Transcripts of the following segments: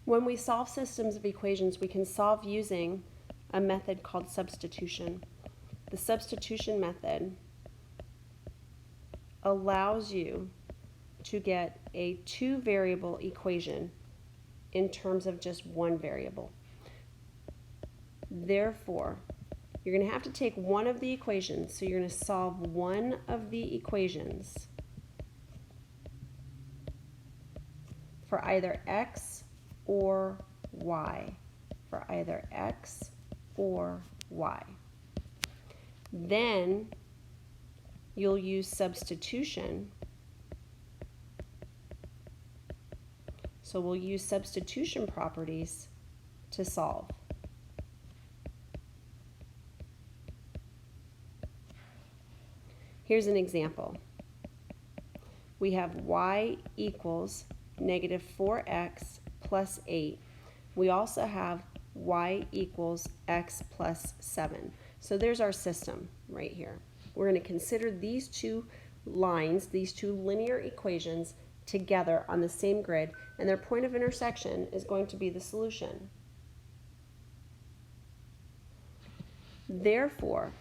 When we solve systems of equations, we can solve using a method called substitution. The substitution method allows you to get a two-variable equation in terms of just one variable. Therefore, you're going to have to take one of the equations, so you're going to solve one of the equations for either x or y, for either x or y. Then you'll use substitution. So we'll use substitution properties to solve. Here's an example. We have y equals negative 4x plus 8. We also have y equals x plus 7. So there's our system right here. We're going to consider these two lines, these two linear equations together on the same grid, and their point of intersection is going to be the solution. Therefore,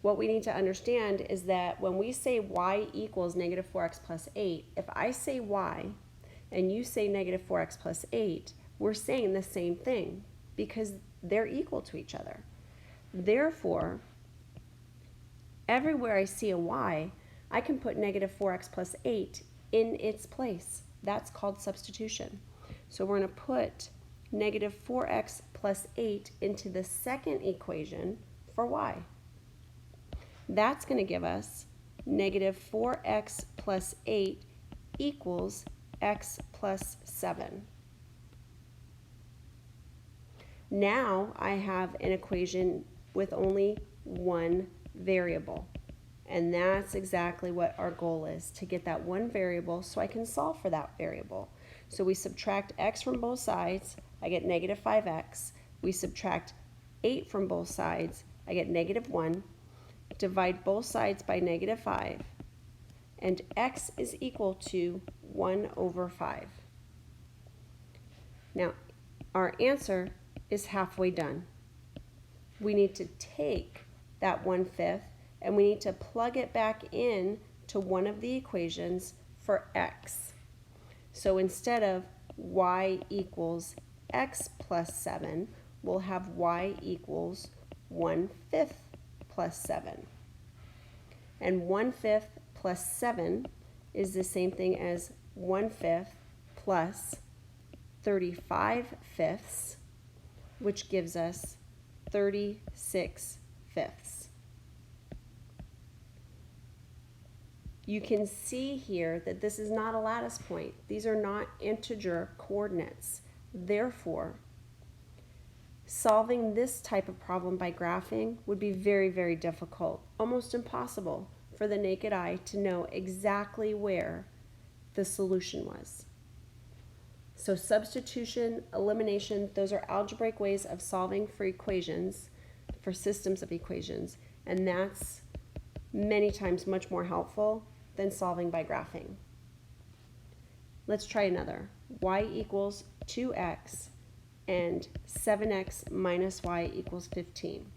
what we need to understand is that when we say y equals negative 4x plus 8, if I say y and you say negative 4x plus 8, we're saying the same thing because they're equal to each other. Therefore, everywhere I see a y, I can put negative 4x plus 8 in its place. That's called substitution. So we're going to put negative 4x plus 8 into the second equation for y. That's going to give us negative 4x plus 8 equals x plus 7. Now I have an equation with only one variable. And that's exactly what our goal is, to get that one variable so I can solve for that variable. So we subtract x from both sides, I get negative 5x. We subtract 8 from both sides, I get negative 1. Divide both sides by negative 5. And x is equal to 1 over 5. Now, our answer is halfway done. We need to take that 1/5 and we need to plug it back in to one of the equations for x. So instead of y equals x plus 7, we'll have y equals 1/5 plus 7. And 1/5 plus 7 is the same thing as 1/5 plus 35/5, which gives us 36/5. You can see here that this is not a lattice point. These are not integer coordinates. Therefore, solving this type of problem by graphing would be very, very difficult, almost impossible for the naked eye to know exactly where the solution was. So substitution, elimination, those are algebraic ways of solving for equations, for systems of equations, and that's many times much more helpful than solving by graphing. Let's try another. Y equals 2x and 7x minus y equals 15.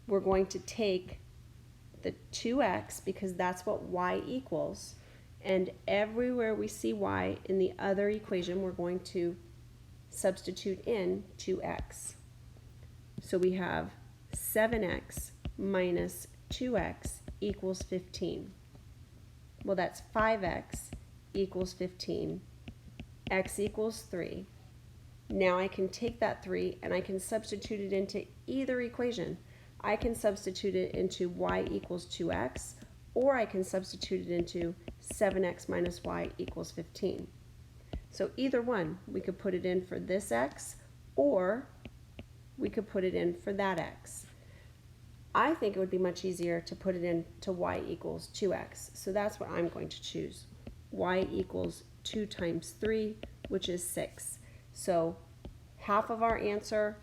We're going to take the 2x because that's what y equals, and everywhere we see y in the other equation, we're going to substitute in 2x. So we have 7x minus 2x equals 15. Well, that's 5x equals 15. X equals 3. Now I can take that 3 and I can substitute it into either equation. I can substitute it into y equals 2x, or I can substitute it into 7x minus y equals 15. So either one, we could put it in for this x, or we could put it in for that x. I think it would be much easier to put it in to y equals 2x, so that's what I'm going to choose. Y equals 2 times 3, which is 6. So half of our answer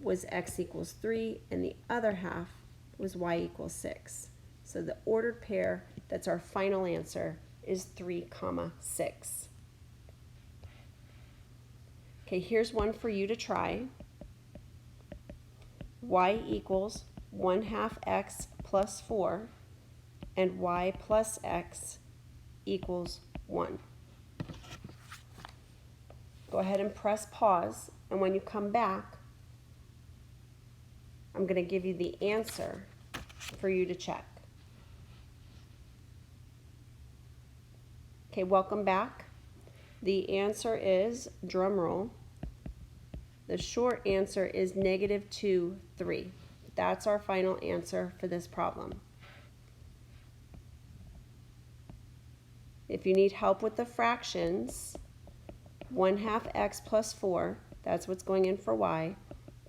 was x equals 3, and the other half was y equals 6. So the ordered pair, that's our final answer, is 3, 6. Okay, here's one for you to try. Y equals 1/2 x plus 4 and y plus x equals 1. Go ahead and press pause, and when you come back, I'm going to give you the answer for you to check. Okay, welcome back. The answer is, drum roll, the short answer is -2, 3. That's our final answer for this problem. If you need help with the fractions, 1/2 x plus 4, that's what's going in for y,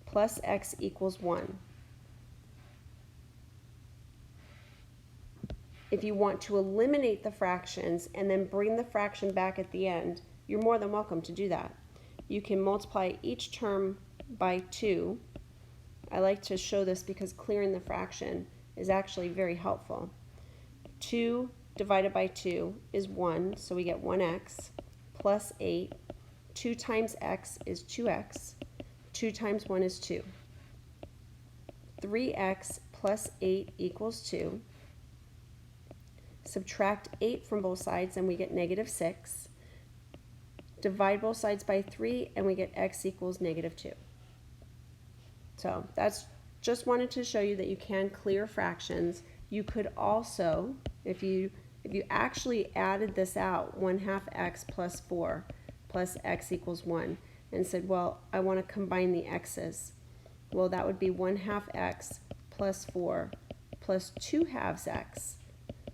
plus x equals 1. If you want to eliminate the fractions and then bring the fraction back at the end, you're more than welcome to do that. You can multiply each term by 2. I like to show this because clearing the fraction is actually very helpful. 2 divided by 2 is 1, so we get 1x plus 8. 2 times x is 2x. 2 times 1 is 2. 3x plus 8 equals 2. Subtract 8 from both sides and we get -6. Divide both sides by 3 and we get x equals -2. So that's just wanted to show you that you can clear fractions. You could also, if you actually added this out, 1/2 x plus 4 plus x equals 1, and said, well, I want to combine the x's. Well, that would be 1/2 x plus 4 plus 2/2 x,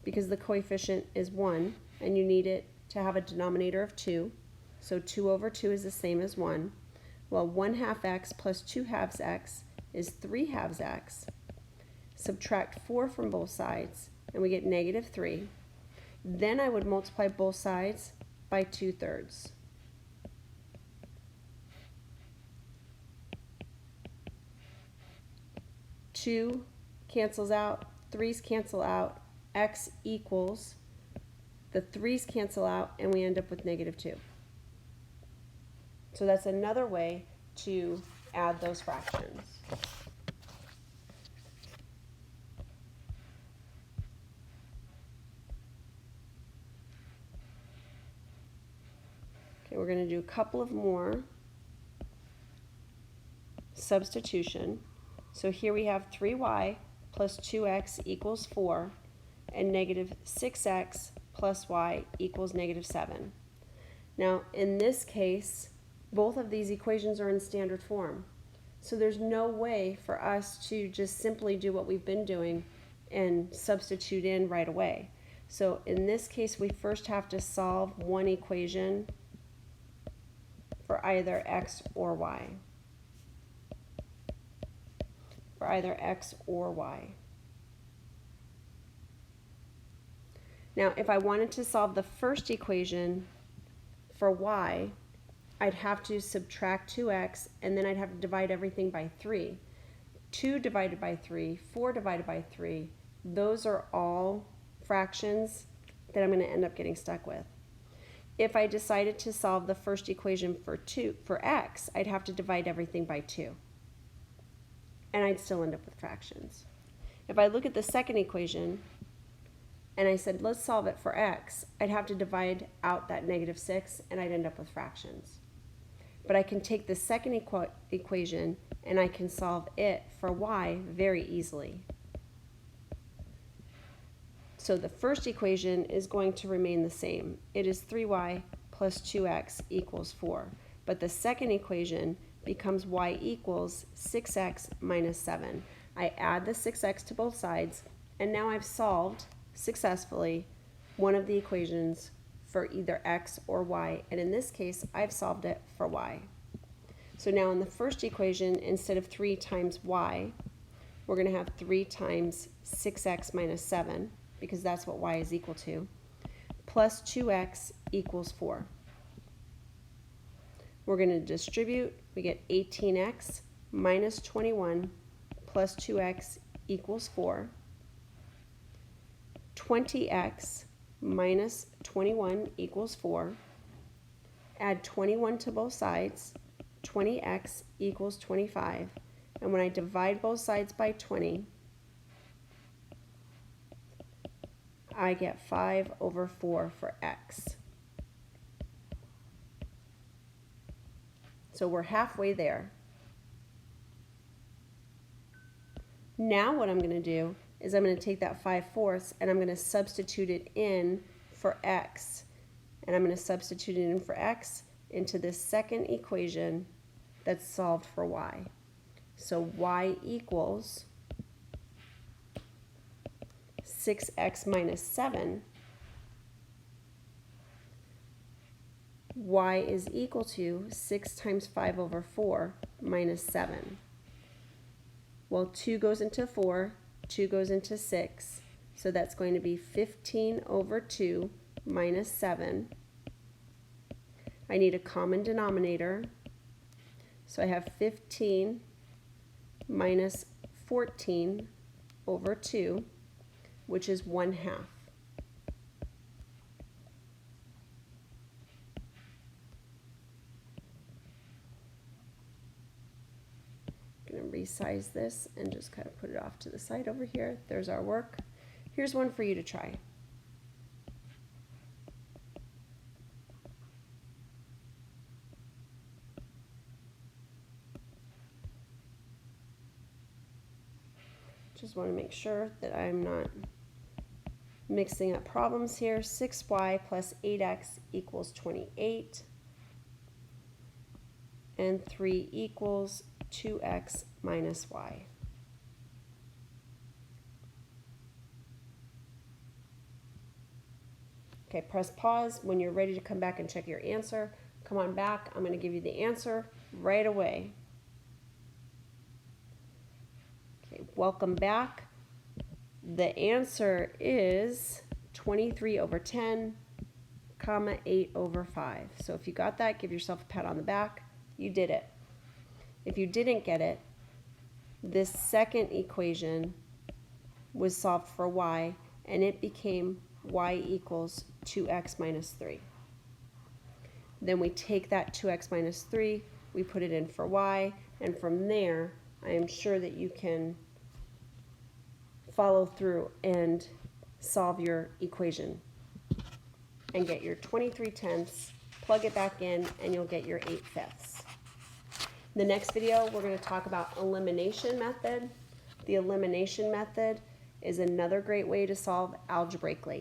because the coefficient is 1, and you need it to have a denominator of 2. So 2 over 2 is the same as 1. Well, 1/2 x plus 2/2 x is 3/2 x. Subtract 4 from both sides, and we get -3. Then I would multiply both sides by 2/3. 2 cancels out, 3's cancel out, x equals, the 3's cancel out, and we end up with -2. So that's another way to add those fractions. Okay, we're going to do a couple of more. Substitution. So here we have 3y plus 2x equals 4, and -6x plus y equals -7. Now, in this case, both of these equations are in standard form. So there's no way for us to just simply do what we've been doing and substitute in right away. So in this case, we first have to solve one equation for either x or y. For either x or y. Now, if I wanted to solve the first equation for y, I'd have to subtract 2x, and then I'd have to divide everything by 3. 2 divided by 3, 4 divided by 3, those are all fractions that I'm going to end up getting stuck with. If I decided to solve the first equation for x, I'd have to divide everything by 2. And I'd still end up with fractions. If I look at the second equation, and I said, let's solve it for x, I'd have to divide out that -6, and I'd end up with fractions. But I can take the second equation, and I can solve it for y very easily. So the first equation is going to remain the same. It is 3y plus 2x equals 4. But the second equation becomes y equals 6x minus 7. I add the 6x to both sides, and now I've solved successfully one of the equations for either x or y, and in this case I've solved it for y. So now in the first equation, instead of 3 times y, we're going to have 3 times 6x minus 7, because that's what y is equal to, plus 2x equals 4. We're going to distribute. We get 18x minus 21 plus 2x equals 4. 20x minus 21 equals 4. Add 21 to both sides. 20x equals 25. And when I divide both sides by 20, I get 5 over 4 for x. So we're halfway there. Now what I'm going to do is I'm going to take that 5/4 and I'm going to substitute it in for x. And I'm going to substitute it in for x into this second equation that's solved for y. So y equals 6x minus 7. Y is equal to 6 times 5 over 4 minus 7. Well, 2 goes into 4, 2 goes into 6, so that's going to be 15 over 2 minus 7. I need a common denominator, so I have 15 minus 14 over 2, which is 1/2. I'm going to resize this and just kind of put it off to the side over here. There's our work. Here's one for you to try. Just want to make sure that I'm not mixing up problems here. 6y plus 8x equals 28. And 3 equals 2x minus y. Okay, press pause when you're ready to come back and check your answer. Come on back. I'm going to give you the answer right away. Okay, welcome back. The answer is 23 over 10, comma 8 over 5. So if you got that, give yourself a pat on the back. You did it. If you didn't get it, this second equation was solved for y, and it became y equals 2x minus 3. Then we take that 2x minus 3, we put it in for y, and from there, I am sure that you can follow through and solve your equation and get your 23/10, plug it back in, and you'll get your 8/5. In the next video, we're going to talk about elimination method. The elimination method is another great way to solve algebraically.